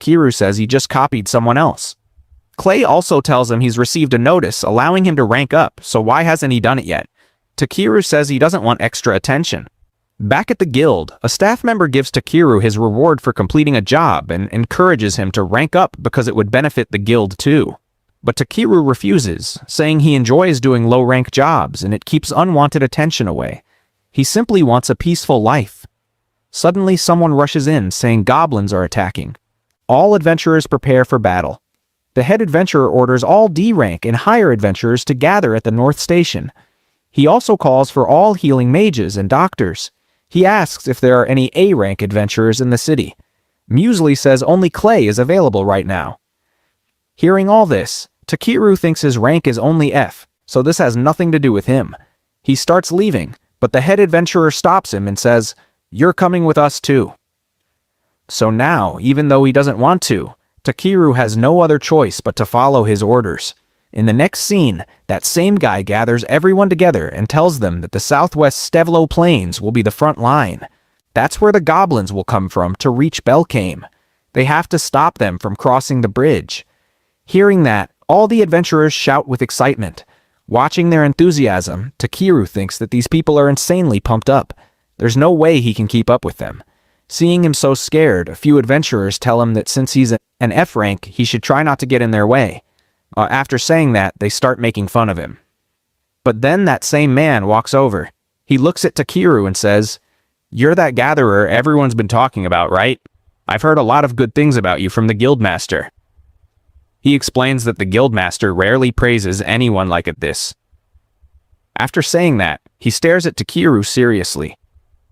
Kiru says he just copied someone else. Clay also tells him he's received a notice allowing him to rank up, so why hasn't he done it yet? Takeru says he doesn't want extra attention. Back at the guild, a staff member gives Takeru his reward for completing a job and encourages him to rank up because it would benefit the guild too. But Takeru refuses, saying he enjoys doing low-rank jobs and it keeps unwanted attention away. He simply wants a peaceful life. Suddenly, someone rushes in, saying goblins are attacking. All adventurers prepare for battle. The head adventurer orders all D-rank and higher adventurers to gather at the North Station. He also calls for all healing mages and doctors. He asks if there are any A-rank adventurers in the city. Muesli says only Clay is available right now. Hearing all this, Takeru thinks his rank is only F, so this has nothing to do with him. He starts leaving, but the head adventurer stops him and says, "You're coming with us too." So now, even though he doesn't want to, Takeru has no other choice but to follow his orders. In the next scene, that same guy gathers everyone together and tells them that the southwest Stevlo Plains will be the front line. That's where the goblins will come from to reach Belkame. They have to stop them from crossing the bridge. Hearing that, all the adventurers shout with excitement. Watching their enthusiasm, Takeru thinks that these people are insanely pumped up. There's no way he can keep up with them. Seeing him so scared, a few adventurers tell him that since he's an F rank, he should try not to get in their way. After saying that, they start making fun of him. But then that same man walks over. He looks at Takeru and says, "You're that gatherer everyone's been talking about, right? I've heard a lot of good things about you from the guildmaster." He explains that the guildmaster rarely praises anyone like this. After saying that, he stares at Takeru seriously.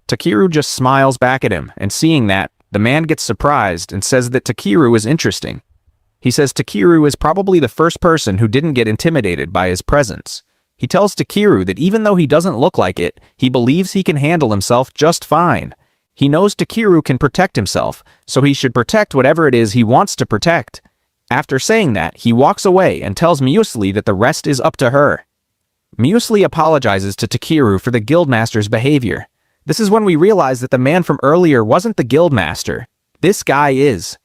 Takeru just smiles back at him, and seeing that, the man gets surprised and says that Takeru is interesting. He says Takeru is probably the first person who didn't get intimidated by his presence. He tells Takeru that even though he doesn't look like it, he believes he can handle himself just fine. He knows Takeru can protect himself, so he should protect whatever it is he wants to protect. After saying that, he walks away and tells Muesli that the rest is up to her. Muesli apologizes to Takeru for the guildmaster's behavior. This is when we realize that the man from earlier wasn't the guildmaster. This guy is.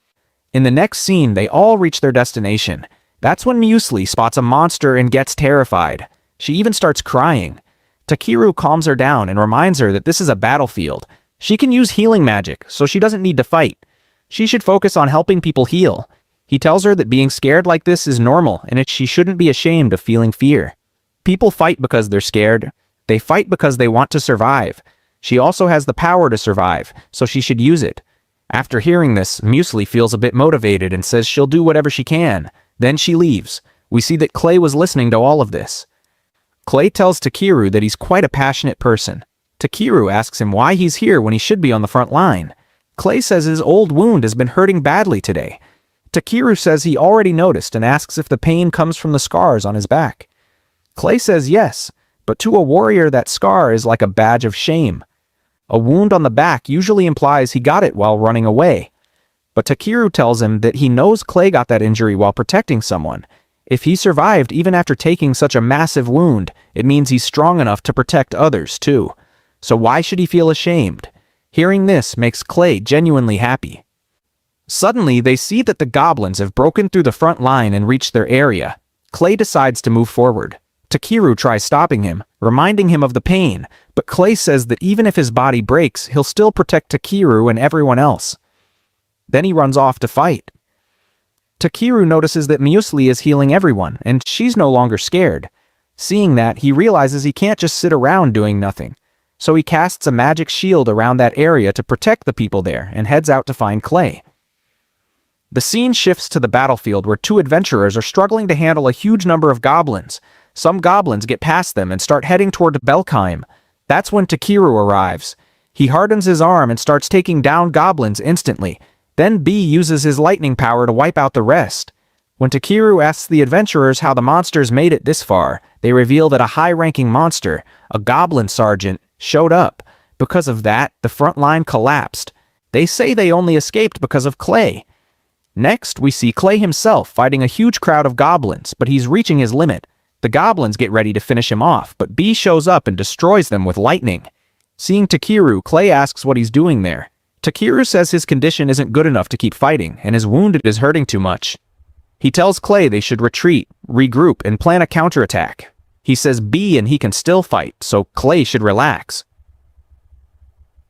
In the next scene, they all reach their destination. That's when Muesli spots a monster and gets terrified. She even starts crying. Takeru calms her down and reminds her that this is a battlefield. She can use healing magic, so she doesn't need to fight. She should focus on helping people heal. He tells her that being scared like this is normal and that she shouldn't be ashamed of feeling fear. People fight because they're scared. They fight because they want to survive. She also has the power to survive, so she should use it. After hearing this, Muesli feels a bit motivated and says she'll do whatever she can. Then she leaves. We see that Clay was listening to all of this. Clay tells Takeru that he's quite a passionate person. Takeru asks him why he's here when he should be on the front line. Clay says his old wound has been hurting badly today. Takeru says he already noticed and asks if the pain comes from the scars on his back. Clay says yes, but to a warrior that scar is like a badge of shame. A wound on the back usually implies he got it while running away. But Takeru tells him that he knows Clay got that injury while protecting someone. If he survived even after taking such a massive wound, it means he's strong enough to protect others too. So why should he feel ashamed? Hearing this makes Clay genuinely happy. Suddenly, they see that the goblins have broken through the front line and reached their area. Clay decides to move forward. Takeru tries stopping him, reminding him of the pain, but Clay says that even if his body breaks, he'll still protect Takeru and everyone else. Then he runs off to fight. Takeru notices that Muesli is healing everyone, and she's no longer scared. Seeing that, he realizes he can't just sit around doing nothing. So he casts a magic shield around that area to protect the people there and heads out to find Clay. The scene shifts to the battlefield where two adventurers are struggling to handle a huge number of goblins. Some goblins get past them and start heading toward Belkame. That's when Takeru arrives. He hardens his arm and starts taking down goblins instantly. Then B uses his lightning power to wipe out the rest. When Takeru asks the adventurers how the monsters made it this far, they reveal that a high-ranking monster, a goblin sergeant, showed up. Because of that, the front line collapsed. They say they only escaped because of Clay. Next, we see Clay himself fighting a huge crowd of goblins, but he's reaching his limit. The goblins get ready to finish him off, but B shows up and destroys them with lightning. Seeing Takeru, Clay asks what he's doing there. Takeru says his condition isn't good enough to keep fighting, and his wound is hurting too much. He tells Clay they should retreat, regroup, and plan a counterattack. He says B and he can still fight, so Clay should relax.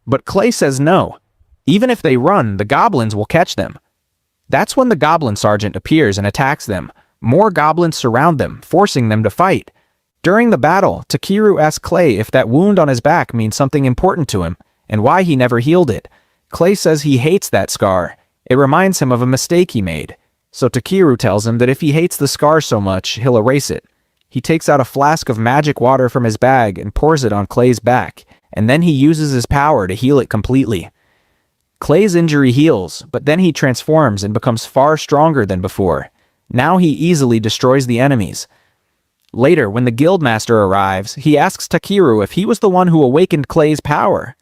But Clay says no. Even if they run, the goblins will catch them. That's when the goblin sergeant appears and attacks them. More goblins surround them, forcing them to fight. During the battle, Takeru asks Clay if that wound on his back means something important to him, and why he never healed it. Clay says he hates that scar. It reminds him of a mistake he made. So Takeru tells him that if he hates the scar so much, he'll erase it. He takes out a flask of magic water from his bag and pours it on Clay's back, and then he uses his power to heal it completely. Clay's injury heals, but then he transforms and becomes far stronger than before. Now he easily destroys the enemies. Later, when the Guildmaster arrives, he asks Takeru if he was the one who awakened Clay's power.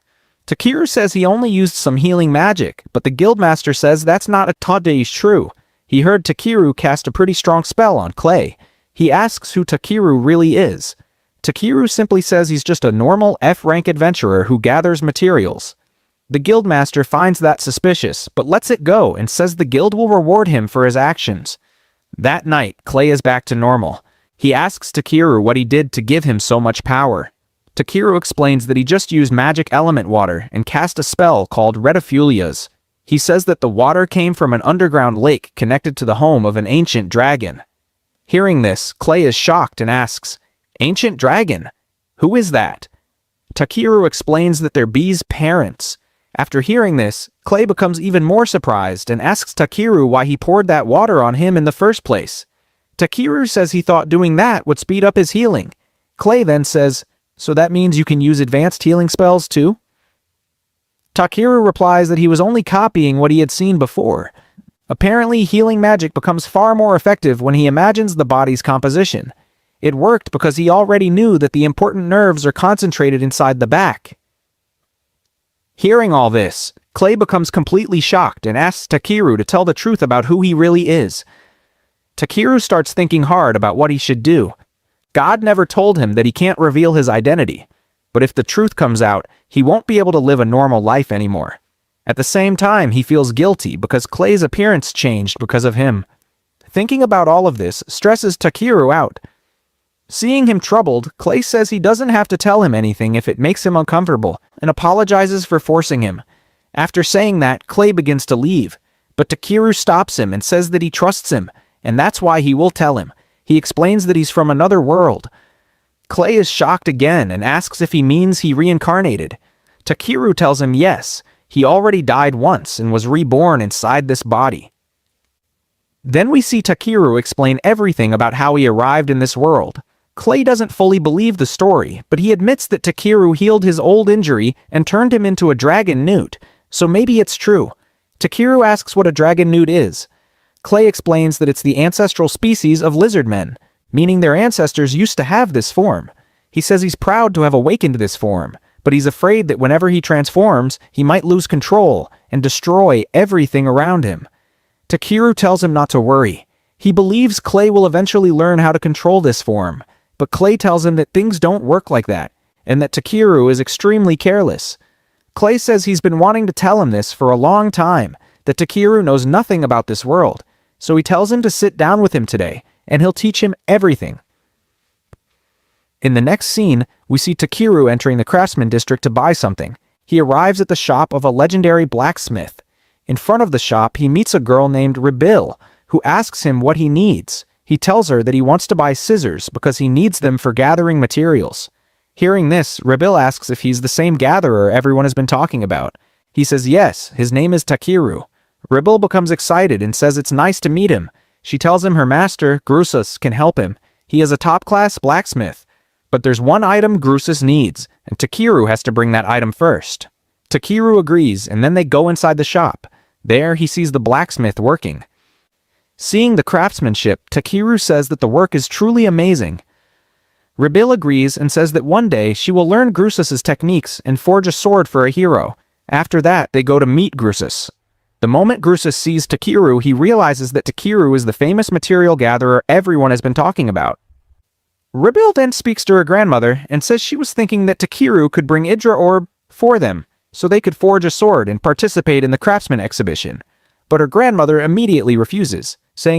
Takeru says he only used some healing magic, but the Guildmaster says that's not totally true. He heard Takeru cast a pretty strong spell on Clay. He asks who Takeru really is. Takeru simply says he's just a normal F-rank adventurer who gathers materials. The Guildmaster finds that suspicious, but lets it go and says the guild will reward him for his actions. That night, Clay is back to normal. He asks Takeru what he did to give him so much power. Takeru explains that he just used magic element water and cast a spell called Retifulias. He says that the water came from an underground lake connected to the home of an ancient dragon. Hearing this, Clay is shocked and asks, "Ancient dragon? Who is that?" Takeru explains that they're B's parents. After hearing this, Clay becomes even more surprised and asks Takeru why he poured that water on him in the first place. Takeru says he thought doing that would speed up his healing. Clay then says, "So that means you can use advanced healing spells too?" Takeru replies that he was only copying what he had seen before. Apparently, healing magic becomes far more effective when he imagines the body's composition. It worked because he already knew that the important nerves are concentrated inside the back. Hearing all this, Clay becomes completely shocked and asks Takeru to tell the truth about who he really is. Takeru starts thinking hard about what he should do. God never told him that he can't reveal his identity, but if the truth comes out, he won't be able to live a normal life anymore. At the same time, he feels guilty because Clay's appearance changed because of him. Thinking about all of this stresses Takeru out. Seeing him troubled, Clay says he doesn't have to tell him anything if it makes him uncomfortable, and apologizes for forcing him. After saying that, Clay begins to leave, but Takeru stops him and says that he trusts him, and that's why he will tell him. He explains that he's from another world. Clay is shocked again and asks if he means he reincarnated. Takeru tells him yes. He already died once and was reborn inside this body. Then we see Takeru explain everything about how he arrived in this world. Clay doesn't fully believe the story, but he admits that Takeru healed his old injury and turned him into a dragon newt, so maybe it's true. Takeru asks what a dragon newt is. Clay explains that it's the ancestral species of lizard men, meaning their ancestors used to have this form. He says he's proud to have awakened this form, but he's afraid that whenever he transforms, he might lose control and destroy everything around him. Takeru tells him not to worry. He believes Clay will eventually learn how to control this form, but Clay tells him that things don't work like that, and that Takeru is extremely careless. Clay says he's been wanting to tell him this for a long time, that Takeru knows nothing about this world, so he tells him to sit down with him today, and he'll teach him everything. In the next scene, we see Takeru entering the craftsman district to buy something. He arrives at the shop of a legendary blacksmith. In front of the shop, he meets a girl named Rebil, who asks him what he needs. He tells her that he wants to buy scissors because he needs them for gathering materials. Hearing this, Rebil asks if he's the same gatherer everyone has been talking about. He says yes, his name is Takeru. Rebil becomes excited and says it's nice to meet him. She tells him her master, Grusus, can help him. He is a top-class blacksmith. But there's one item Grusus needs, and Takeru has to bring that item first. Takeru agrees, and then they go inside the shop. There, he sees the blacksmith working. Seeing the craftsmanship, Takeru says that the work is truly amazing. Rebil agrees and says that one day she will learn Grusus's techniques and forge a sword for a hero. After that, they go to meet Grusus. The moment Grusus sees Takeru, he realizes that Takeru is the famous material gatherer everyone has been talking about. Rebil then speaks to her grandmother and says she was thinking that Takeru could bring Idra Orb for them. so they could forge a sword and participate in the craftsman exhibition. But her grandmother immediately refuses, saying